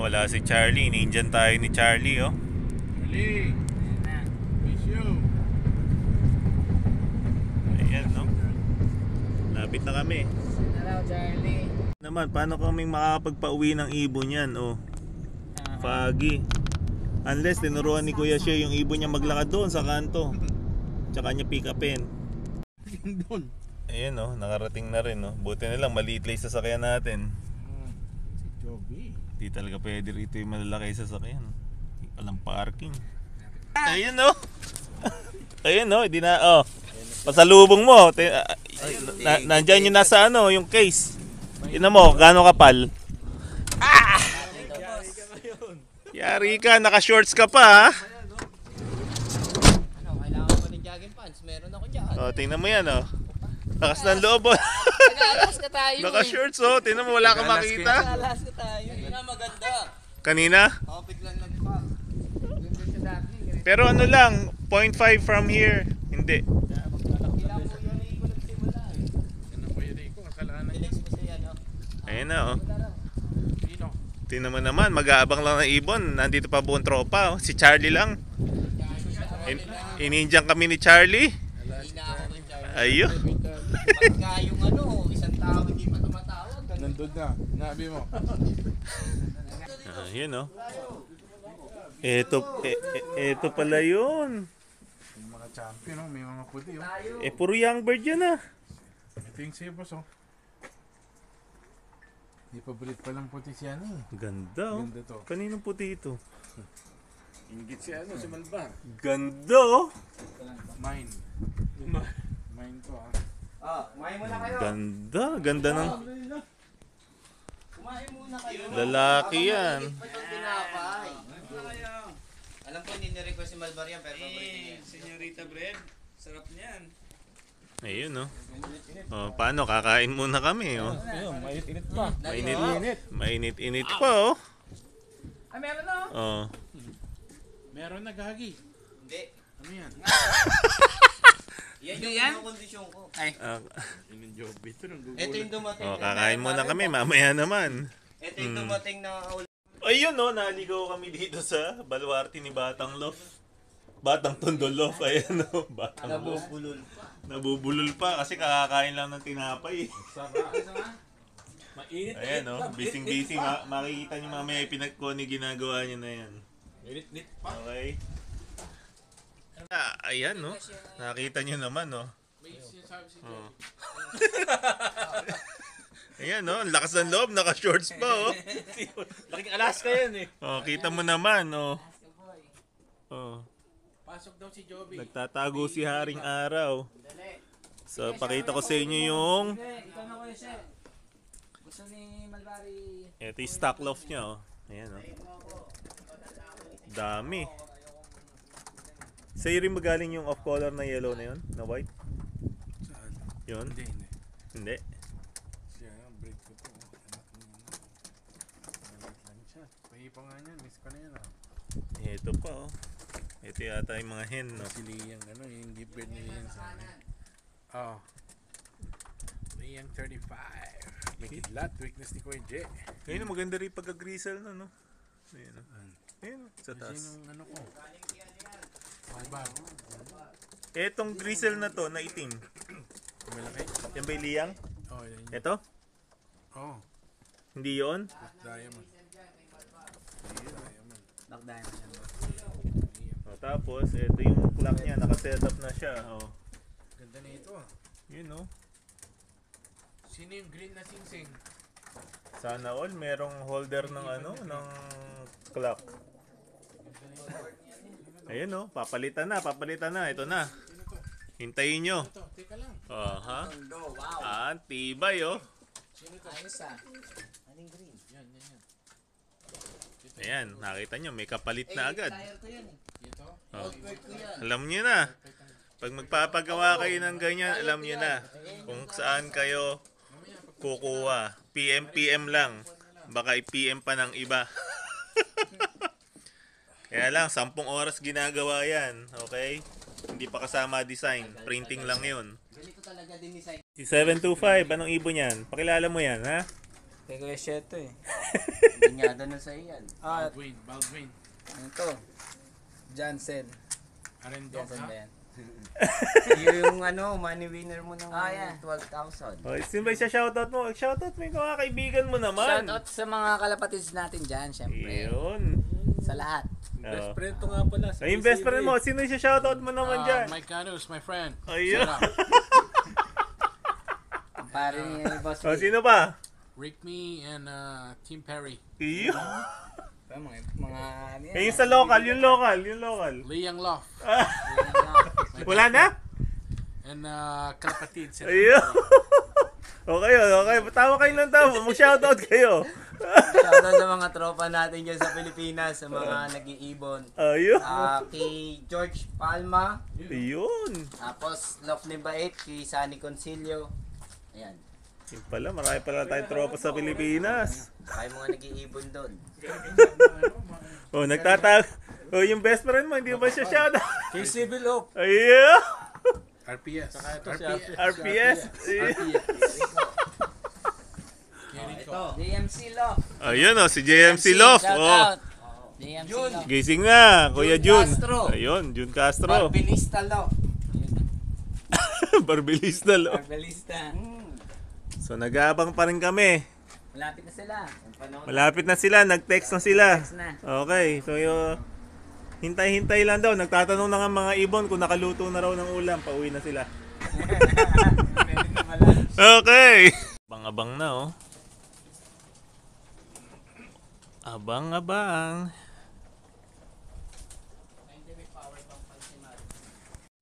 Wala si Charlie. Ninjan tayo ni Charlie, oh. Charlie! Miss you! Ayan, no? Lapit na kami. Hello, Charlie. Naman, paano kaming makakapagpauwi ng ibon yan, oh? Foggy. Unless tinuruan ni Kuya siya yung ibon niya maglakad doon sa kanto. Tsaka niya pick upin. Doon. Ayan, oh, nakarating na rin, oh. Buti na lang, maliit lang yung sasakyan natin. Si Joby. Di talaga pwede rito yung malalaki sa sasakyan. Walang parking. Ayan, oh. Ayan, oh, hindi na, oh. Pasalubong mo. Nandyan yung nasa ano, yung case. Tignan mo, gaano kapal. Ah! Yari ka, naka-shorts ka pa, ha? Ano, kailangan mo ng jogging pants? Meron ako dyan. Oh, tingnan mo yan, oh. Lakas ng loob, oh. Nag-alas ka tayo. Naka-shorts, oh. Tingnan mo, wala kang makita. Nag-alas ka tayo. Yun na maganda. Kanina? Kapit lang nagpa. Ganda siya dati. Pero ano lang, 0.5 from here. Hindi. Kailangan mo yun ay ko nagsimula eh. Yan ang Kuya Rico, kasalanan niya. Relax mo siya, no? Ayun na, oh. Sino? Tingnan mo naman, mag-aabang lang ng ibon. Nandito pa buong tropa, oh. Si Charlie lang. Ininjang kami ni Charlie. Hindi na ako ng Charlie. Ayun. Pagka yung ano, isang tao hindi pa tumatawag. Nandun na. Nabi mo. Ayun, oh. Ito pala yun. Yung mga champion, may mga puti. Puro young bird yan, ah. Ito yung Sebos, oh. Di pa bulit pa lang puti siya, eh. Ganda, oh. Ganda to. Kaninong puti ito? Ingit si ano, si Malbar. Ganda, oh. Mine. Mine to, ah. Ah, kumain muna kayo. Ganda. Ganda ng Kumain muna kayo. lalaki yan. Itong tinapay. Alam ko hindi ni-request si Malbar yan, pero paborito niya. Señorita Bread, sarap niyan. Ayun, oh. Oh, paano? Kakain muna kami, oh. Ayun, mainit-init pa. Mainit-init pa, oh. Ah, meron na. Oh. Meron na gagi. Hindi. Ano yan? Yan yung kondisyon ko. Yun yung Joby. Ito nang Ito yung dumating. Oh, kakain muna kami, mamaya naman. Ito yung dumating na Ayun, no, naligaw kami dito sa baluarte ni Batang Lof. Batang Tondo Lof, ayan, no. Batang Lof. nabubulol pa. Nabubulol pa kasi kakakain lang ng tinapay. Mainit. Ayan, no, busy-busy. Makikita niyo mamaya yung pinagkoni ginagawa niya na yan. Mainit-init pa. Okay. Ayan, no. Nakita niyo naman, no. May sinasabi si Oh. Ayan, no. Ang lakas ng loob. Naka-shorts pa, oh. Laking Alaska yan eh. Oh, kita mo naman, oh. Oh. Pasok daw si Joby. Nagtatago si Haring Araw. So, pakita ko sa inyo yung Ikaw na kuya siya. Gusto ni Malbari. ito yung stock loft niya, oh. Ayan, oh. Dami. Sa'yo rin magaling yung off-color na yellow na yun? Na white? Saan? Yun? Hindi. Hindi? Siya, break ko to. Anak niya, ano. Malit lang siya. Pahipa nga niyan. Miss ko na yan, ah. Ito pa, oh. Ito yata yung mga hen, no? Si Liang, ano, yung gift bird ni Liang sa akin. Oh. Liang 35. May kidlat. Weakness ni Kuya J. Ayun, maganda rin pagka-gristle na, no? Ayun, oh. Ayun, sa Kasi taas. nung ano ko. Alba. Etong gristle na to, na itim. Malaki. Yan ba yung liyang? Oh, yan yun. Ito? Oh. Hindi yun? Diamond. Diamond. Black Diamond. O, tapos, ito yung clock niya. Nakaset up na siya. O. Ganda na ito, ah. Yun, o. Sino yung green na singsing? Sana all, merong holder ng ano, ng clock. Ayun, o. Papalitan na. Ito na. Hintayin nyo. Ito, teka lang. Ha? Wow. Tibay, o. Sino ito? Ayos ah. Anong green? Yan. Ayan, nakita nyo, may kapalit na agad. Tire ko yan eh. Ito? Oh. Old bird ko yan. Alam nyo na. Pag magpapagawa kayo ng ganyan, alam nyo na kung saan kayo kukuha. PM lang. Baka i-PM pa ng iba. Kaya lang, 10 oras ginagawa yan. Okay? Hindi pa kasama design. Printing lang yun. Ganito talaga din design. Si 725, anong ibon yan? Pakilala mo yan, ha? Kay Kuya Sheto eh. Binyado na sa iyan. Ah, Baldwin. ano to? Jansen. Arendon, Jansen ha? ba yan? Yung money winner mo ng yeah. 12,000. Oh, sino ba siya shoutout mo? Shoutout mo yung mga kaibigan mo naman. Shoutout sa mga kalapatids natin dyan, syempre. Yun. Sa lahat. Best Oh. friend to nga pala. Ay, yung best friend mo, sino siya shoutout mo naman dyan? Mike Canus, my friend. Ayun. Shout out. Pare ni Boss Oh, Vic. sino pa? Rick Me and Tim Perry. Iyo. Mga ano yan. Eh, yung sa local, yung local. Liang Love. Wala na? And Kalapatids. Ayun. Okay. Tawa kayo lang tawa. Mag-shoutout kayo. Shoutout sa mga tropa natin dyan sa Pilipinas, sa mga nag-iibon. Ayun. Kay George Palma, Ayun. tapos Love ni Bait, kay Sunny Concilio. Ayan. Yung pala, marami pala tayong tropa sa Pilipinas. Kaya mga nag-iibon doon. Oh, nagtatag. Oh, yung best friend mo, hindi ba siya shoutout? Kay Civil Hope. Ayun. RPS. RPS. Ito. JMC Love. Ayun oh, si JMC Love. Oh. Shoutout. JMC Jun. Love. Gising na, Kuya Jun. Castro. Ayun, Jun Castro. Barbilista Love. Barbilista lo. Barbalista. So nag-aabang pa rin kami. Malapit na sila. Malapit na sila, nag-text na sila. Text na. Okay, so hintay-hintay lang daw. Nagtatanong na nga mga ibon kung nakaluto na raw ng ulam. Pauwi na sila. Okay. Abang-abang na oh. Abang-abang.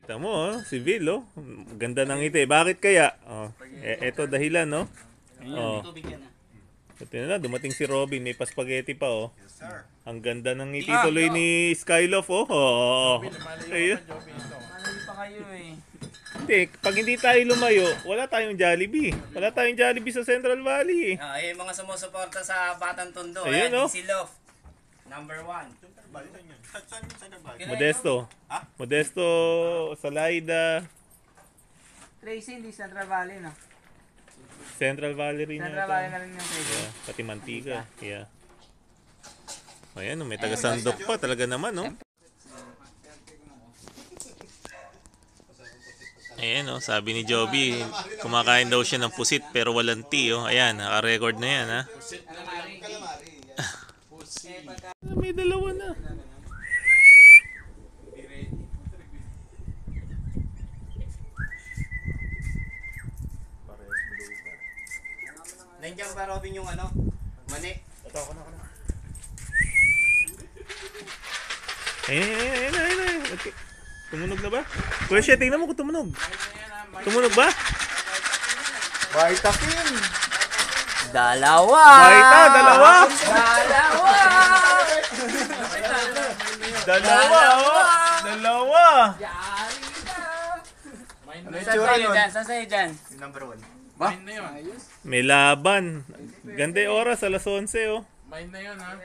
Kita mo oh, si Vil oh. Ganda ng ngiti. Bakit kaya? Oh, eto dahilan no. Oh. Tubig yan ah. Ito na, dumating si Robin, may paspageti pa oh. Ang ganda ng ngiti tuloy ni Skylof oh. Oh. Ayun. Malayo pa kayo eh. Hindi, pag hindi tayo lumayo, wala tayong Jollibee. Wala tayong Jollibee sa Central Valley. Yung mga sumusuporta sa Batang Tondo. Ayun, Ayan, oh. si Love. Number 1. Modesto. Modesto, Salaida, Tracy, hindi Central Valley no? Central Valley rin Central yata. Valley na rin yung Tracy. Yeah, pati Mantika. Yeah. Ayan, may taga Sandok pa talaga naman, no? Ayan, oh, sabi ni Joby, kumakain daw siya ng pusit pero walang tea, oh. Ayan, naka-record na yan, ha? May dalawa na. Nandiyan ba Robin yung mani? Ayun. Okay. Tumunog na ba? Kuya Shea, tingnan mo kung tumunog. Tumunog ba? Dalawa! Baita, dalawa! Dalawa! Dalawa, oh! Dalawa! Saan sa'yo dyan? Saan sa'yo dyan? Number 1. Mine na yun. May laban. Ganda yung oras, alas 11, oh. Mine na yun, ha?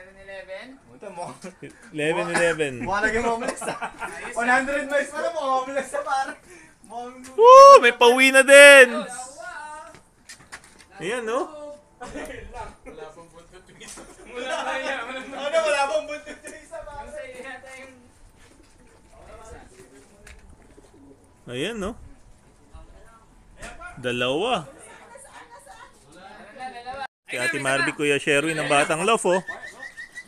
11-11. Mukha naging homeless ah. 100 miles pa na mukha homeless na pare. Woo! May pauwi na din! Ayan, no? Wala pang punto twist. Wala bang buntot yung isa pare? Ayan, no? Dalawa. Kay Ate Marby, Kuya Sherwin, ng Batang Lof, oh.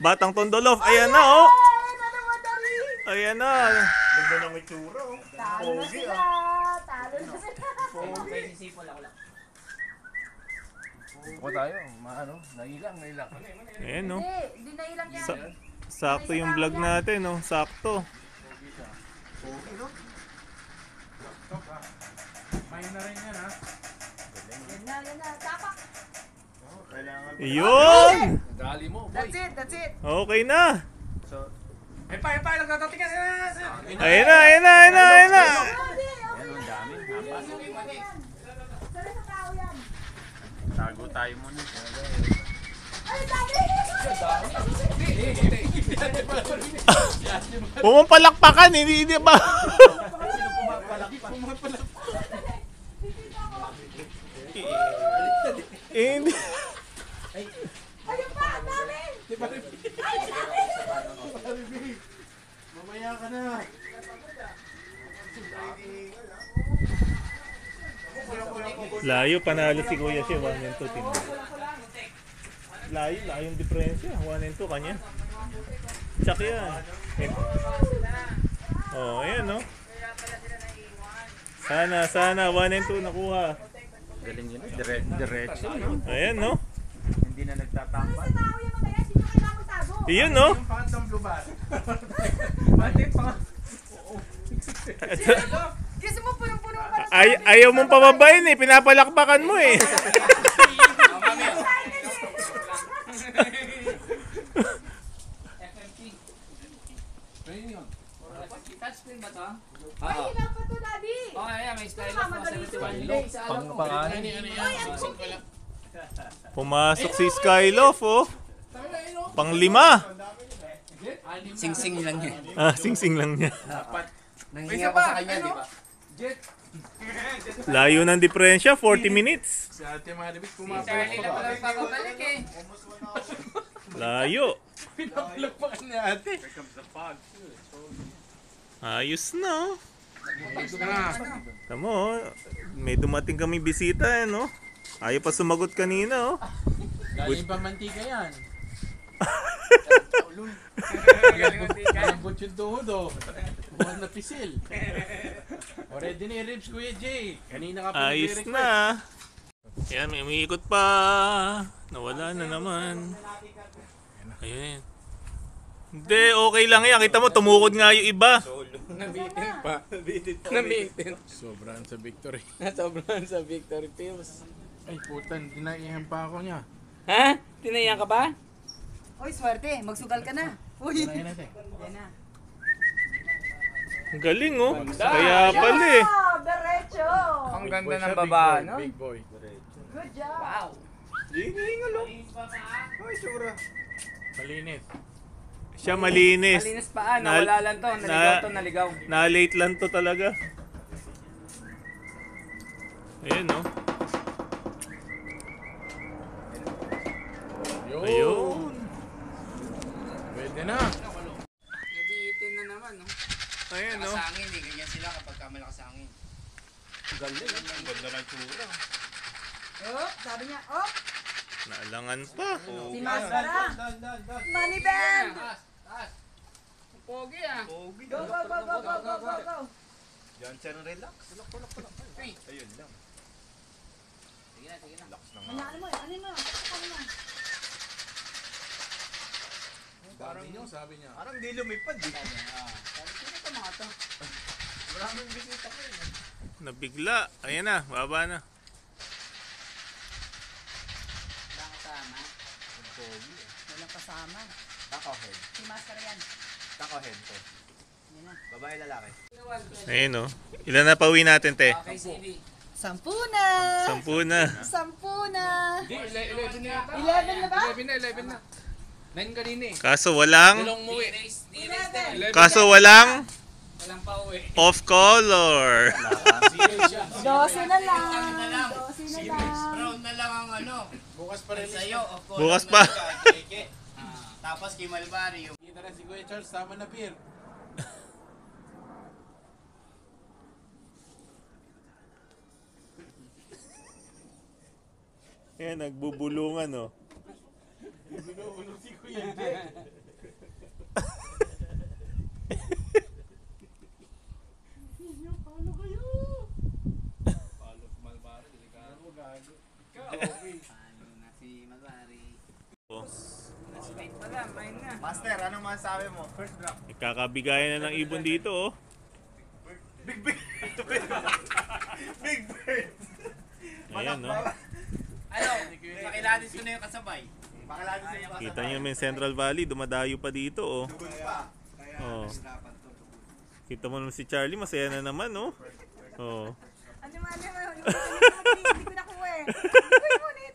Batang Tondo Lof. Ayan na, oh. Ayan na. Ganda ng itsura, oh. Talo na sila! Talo na sila! Sisipol ako lang. Ako tayo, nailang. Ayan, no? Hindi na ilang yan. Sakto yung vlog natin, no? Sakto. Mine na rin yan, ha? Yan na. Tapak! Ayun! Dali mo, boy. That's it! Okay na. Ay pa, nagtatatingan sila. Ayan na. Pwede! Okay! Sala sa tao yan! Tago tayo muna. Ay, dami! Pumapalakpakan, hindi ba? Hindi. Layo, panalo si Kuya siya. 1 and 2 team. Layo yung diferensya. 1 and 2 kanya. Tsak yan. Oh, ayan no. Sana 1 and 2 nakuha. Galing yun. Diretso. Ayan no. Hindi na nagtatambal. Sa tao yung mga yan, sino kailangan magtago? Iyon no. Phantom blue bar. Kasi mo punong-puno ka na. Ayaw mong pababayin eh. Pinapalakpakan mo eh. Touchscreen ba to? Ay, ilang pa to, Daddy? Oh, ayan, may style of Mamadali to. 71 days. Pang pangalan. Ay, ang cookie. Pumasok si Skylof oh. Pang-5. Sing-sing lang yan. Sing-sing lang niya. Nanghinga ko sa kanya, di ba? Layo ng diferensya, 40 minutes. Si Ate Maribit Si pumapalak Charlie na pa. pala papabalik eh. Layo. Pinapalak pa ni Ate. Ayos na oh. Gusto na. Tamo, oh. May dumating kami bisita eh, no? Ayaw pa sumagot kanina, oh. Galing pa mantika yan. Malambot yung tuhod, oh. Buwan na pisil. Already na yung ribs, Kuya Jay. Kanina ka pa Ayos nag-request. na. Yan, may umiikot pa. Nawala na naman. Ayun. Hindi, okay lang yan. Kita mo, tumukod nga yung iba. Nabitin pa. Nabitin. Sobrang sa victory. Sobrang sa Victory Pills. Ay, putan. Dinaihan pa ako niya. Ha? Tinayan ka ba? Uy, swerte. Magsugal ka na. Uy. Dinayan natin. Yan na. Ang galing, oh. Kaya pala eh. Ah, derecho. Ang Big ganda boy ng siya, baba, big boy, no? Big boy. Good job. Wow. Malinis. Siya malinis. Malinis pa, nawala lang to. Naligaw to, naligaw. Na-late lang to talaga. Ayun, oh. Ayun. Pwede na. Nabitin na naman, no? Ayun, oh. Masangin eh. Ganyan sila kapag malakas angin. Oh, sabi niya, oh, Naalangan pa. si Mascara. Money band. Pogi ah. Go, go, go, go, go, go, go, go. Johnson, relax. Ayun lang. Sige na, sige na. Ano mo, ano mo? Ano mo? Parang nyo, sabi niya. Parang di lumipad eh. Sino ka mga to? Maraming bisita ko eh. Nabigla. Ayan na, baba na. Walang kasama. Walang kasama. Takohead. Si Mascara yan. Takohead to. Yan na. Babae lalaki. Ayun, oh. Ilan na pauwi natin, te? Okay, CD. 10 na. 10 na. 10 na. Hindi, 11 na yata. 11 na ba? 11 na. 9 kanina eh. Kaso walang, Umuwi. kaso walang Walang pa uwi. off color. 12 na lang. 12 na lang. Brown na lang ang ano. Bukas pa rin. Sa'yo, of course. Bukas pa. Tapos kay Malbari yung Kita na si Kuya Charles, tama na beer. Ayan, nagbubulungan, oh. Binubulong si Kuya Jay. Paano na si Malbari? Straight pa lang, mine na. Master, anong masasabi mo? First drop. Ikakabigayan na ng ibon dito, oh. Big bird. Big bird. Ayan, no. Ano? Pakiladis ko na yung kasabay. Pakiladis ko yung kasabay. Kita nyo may Central Valley, dumadayo pa dito, oh. Dugod pa. Kaya Oh. dapat to. Kita mo naman si Charlie, masaya na naman, oh. Oh. Ano mo, hindi ko nakuha eh. Hindi ko na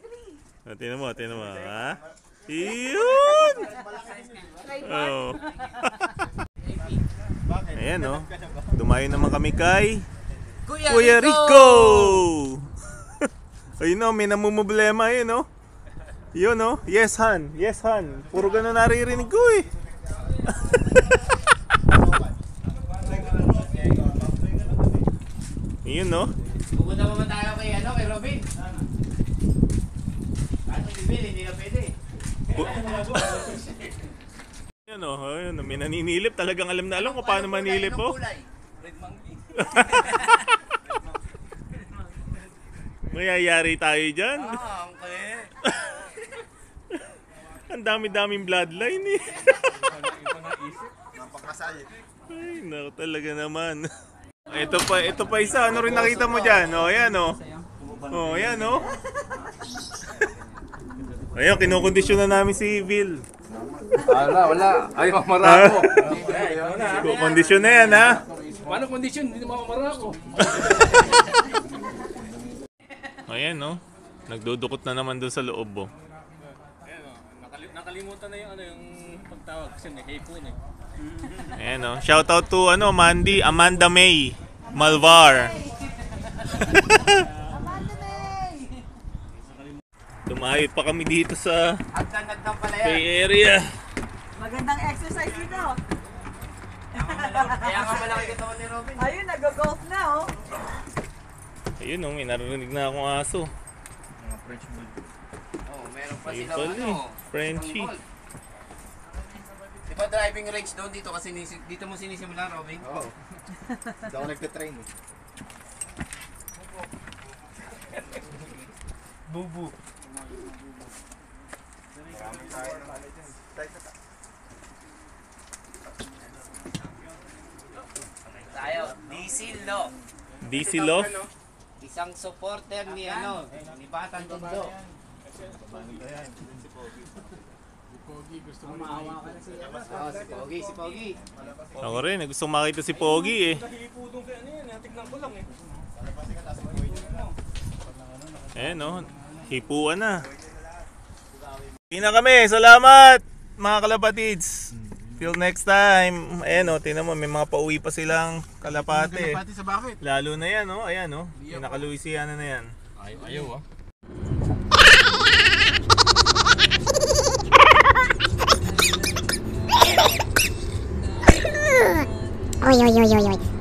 Tinan mo, ha? Iyon! Oh. Ayan, oh. Dumayo naman kami kay Kuya Rico! Ayun, oh, may namumblema yun, oh. Yun, oh. Yes, Han. Yes, Han. Puro ganun naririnig ko, eh. Yun, no? Pupunta pa ba tayo kay Robin? Ano, Bibil, hindi na pwede. Yun, no? Ayun, may naninilip. Talagang alam na alam kung paano manilip, oh. Red monkey. Mayayari tayo dyan. Okay. Ang dami-daming bloodline, eh. Napakasal. Ay, naku, talaga naman. Ito pa isa. Ano rin nakita mo dyan? O, yan, o. O, yan, o. Ayun, kinukondisyon na namin si Vil. Wala. Ay, mamara ako. Kondisyon na yan, ha? Paano kondisyon? Hindi mamara ako. Ayan, no? Nagdudukot na naman doon sa loob, oh. Nakalimutan na yung yung pagtawag kasi nag-hipon eh. Ayan, no? Shoutout to, Amanda May Malvar. Tumahit pa kami dito sa Agdan pala yan. Bay Area. Magandang exercise dito. Kaya nga malaki katawan ni Robin. Ayun, nag-golf na, oh. Ayun, no? May narinig na akong aso. Oh, meron pa Ayun sila pala, eh. Frenchie. Di ba driving range doon dito kasi dito mo sinisimula, Robin? Oo. Hindi ako nagtitrain eh. Bubu. Tayo, DC Law. DC Love. Isang supporter ni ni Batang Tondo. Si Pogi. Ako rin, gusto makita si Pogi, eh. Eh, no? Hipuan na. Hindi na kami. Salamat, mga kalapatids. Till next time. Ayan, no? Tingnan mo, may mga pauwi pa silang kalapate. Pati sa bakit? Lalo na yan, no? Ayan, no? Yung naka-Louisiana na yan. Ayaw ah. Oy, oy, oy, oy, oy.